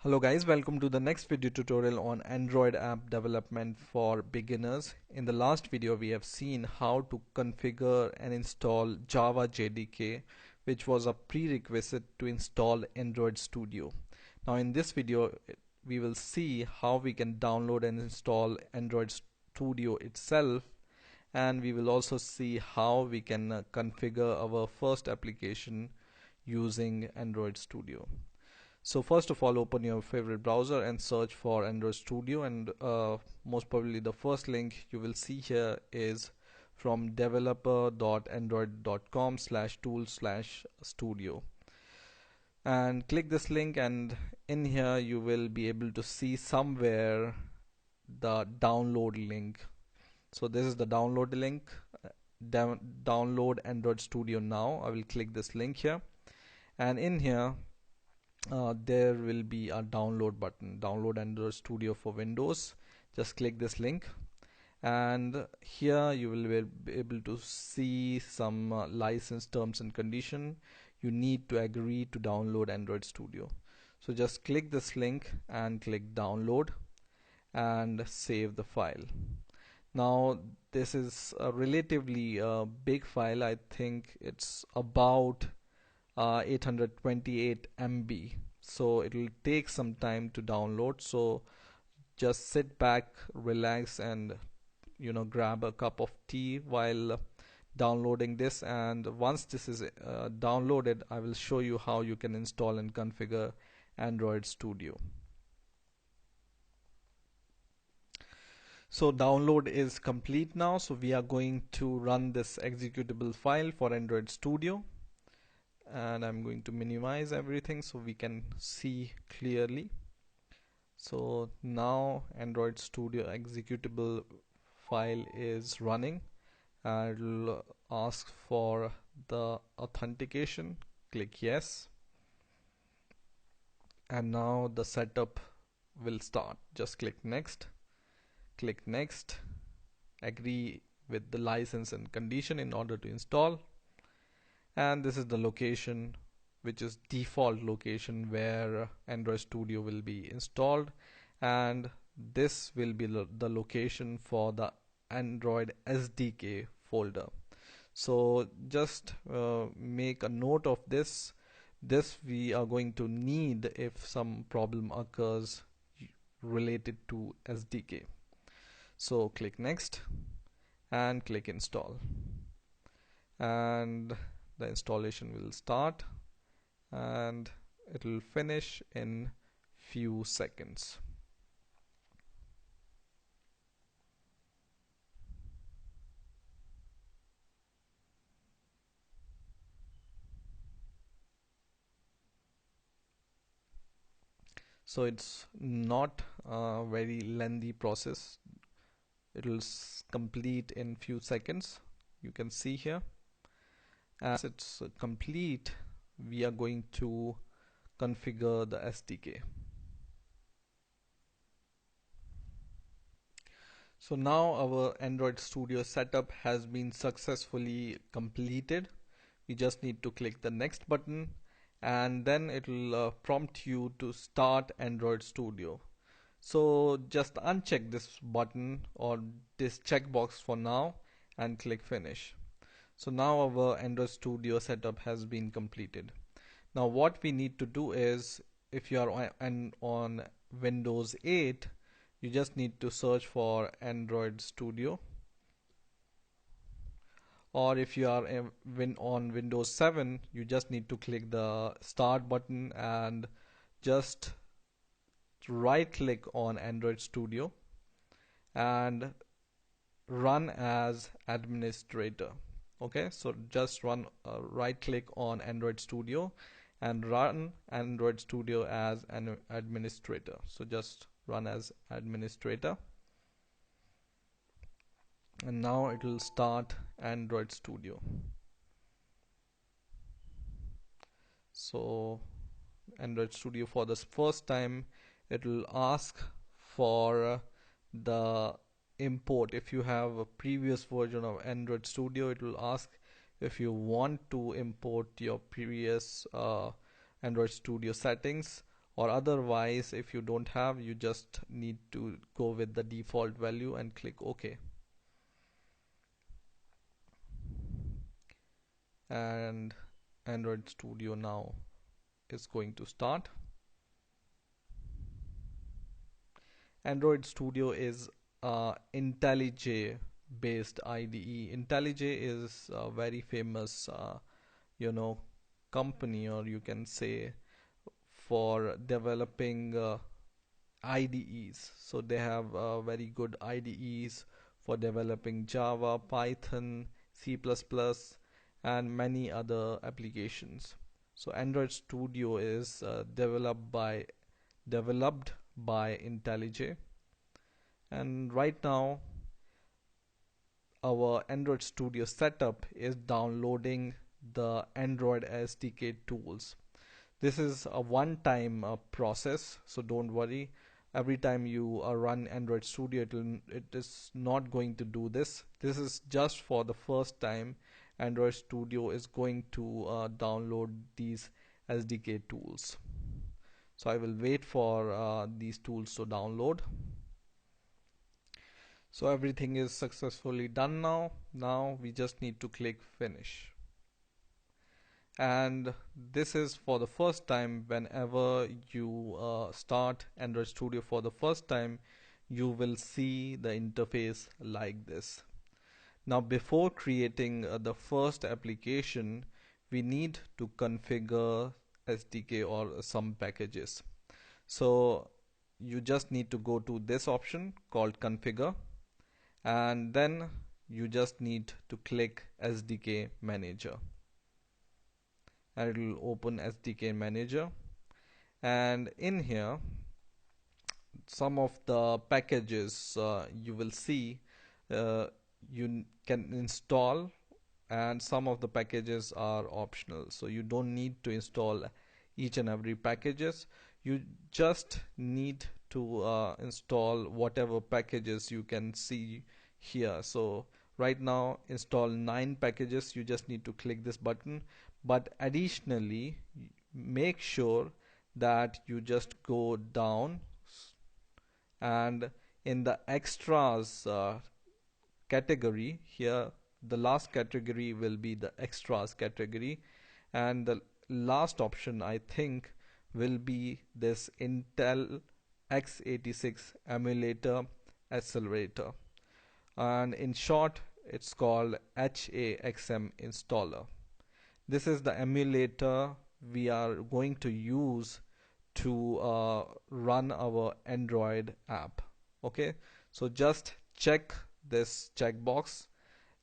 Hello guys, welcome to the next video tutorial on Android app development for beginners. In the last video we have seen how to configure and install Java JDK, which was a prerequisite to install Android Studio. Now in this video we will see how we can download and install Android Studio itself, and we will also see how we can configure our first application using Android Studio. So first of all, open your favorite browser and search for Android Studio, and most probably the first link you will see here is from developer.android.com/tool/studio, and click this link, and in here you will be able to see somewhere the download link. So this is the download link. Download Android Studio now. I will click this link here, and in here there will be a download button, download Android Studio for Windows. Just click this link, and here you will be able to see some license terms and condition. You need to agree to download Android Studio. So just click this link and click download and save the file. Now this is a relatively big file. I think it's about 828 MB, so it will take some time to download. So just sit back, relax, and grab a cup of tea while downloading this. And once this is downloaded, I will show you how you can install and configure Android Studio. So download is complete now, so we are going to run this executable file for Android Studio, and I'm going to minimize everything so we can see clearly. So now Android Studio executable file is running, and it'll ask for the authentication. Click yes, and now the setup will start. Just click next, agree with the license and condition in order to install. And this is the location, which is default location where Android Studio will be installed, and this will be the location for the Android SDK folder. So just make a note of this. This we are going to need if some problem occurs related to SDK. So click next and click install, and the installation will start, and it will finish in few seconds. So it's not a very lengthy process. It will complete in few seconds. You can see here. As it's complete, we are going to configure the SDK. So now our Android Studio setup has been successfully completed. We just need to click the next button, and then it will prompt you to start Android Studio. So just uncheck this button or this checkbox for now and click finish. So now our Android Studio setup has been completed. Now what we need to do is, if you are on Windows 8, you just need to search for Android Studio, or if you are on Windows 7, you just need to click the start button and just right click on Android Studio and run as administrator. Okay, so just run right click on Android Studio and run Android Studio as an administrator. So just run as administrator, and now it will start Android Studio. So Android Studio, for the first time, it will ask for the import. If you have a previous version of Android Studio, it will ask if you want to import your previous Android Studio settings, or otherwise if you don't have, you just need to go with the default value and click OK. And Android Studio now is going to start. Android Studio is IntelliJ based IDE. IntelliJ is a very famous you know company, or you can say, for developing IDEs. So they have very good IDEs for developing Java, Python, C++, and many other applications. So Android Studio is developed by IntelliJ, and right now our Android Studio setup is downloading the Android SDK tools. This is a one-time process, so don't worry. Every time you run Android Studio, it is not going to do this. This is just for the first time Android Studio is going to download these SDK tools. So I will wait for these tools to download. So everything is successfully done now. Now we just need to click finish. And this is for the first time. Whenever you start Android Studio for the first time, you will see the interface like this. Now before creating the first application, we need to configure SDK or some packages. So you just need to go to this option called configure, and then you just need to click SDK manager, and it will open SDK manager. And in here, some of the packages you will see uh, you can install, and some of the packages are optional, so you don't need to install each and every packages. You just need to install whatever packages you can see here. So right now install 9 packages. You just need to click this button, but additionally make sure that you just go down, and in the extras category here, the last category will be the extras category, and the last option I think will be this Intel x86 emulator accelerator, and in short it's called HAXM installer. This is the emulator we are going to use to run our Android app. Okay, so just check this checkbox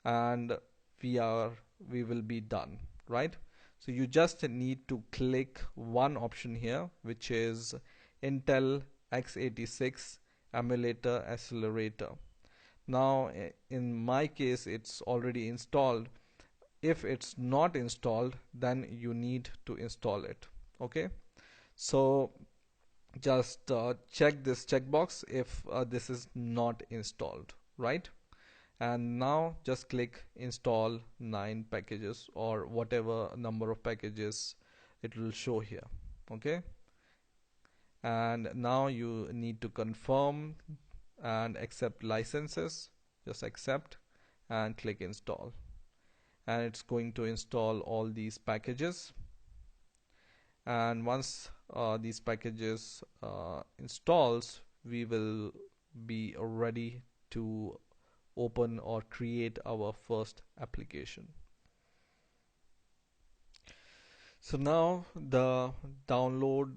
and we will be done, right? So you just need to click one option here, which is Intel x86 emulator accelerator. Now in my case it's already installed. If it's not installed, then you need to install it. Okay, so just check this checkbox if this is not installed, right? And now just click install 9 packages or whatever number of packages it will show here. Okay, and now you need to confirm and accept licenses. Just accept and click install, and it's going to install all these packages. And once these packages installs, we will be ready to open or create our first application. So now the download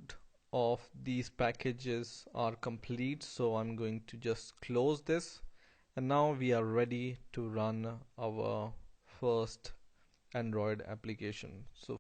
of these packages are complete, so I'm going to just close this, and now we are ready to run our first Android application. So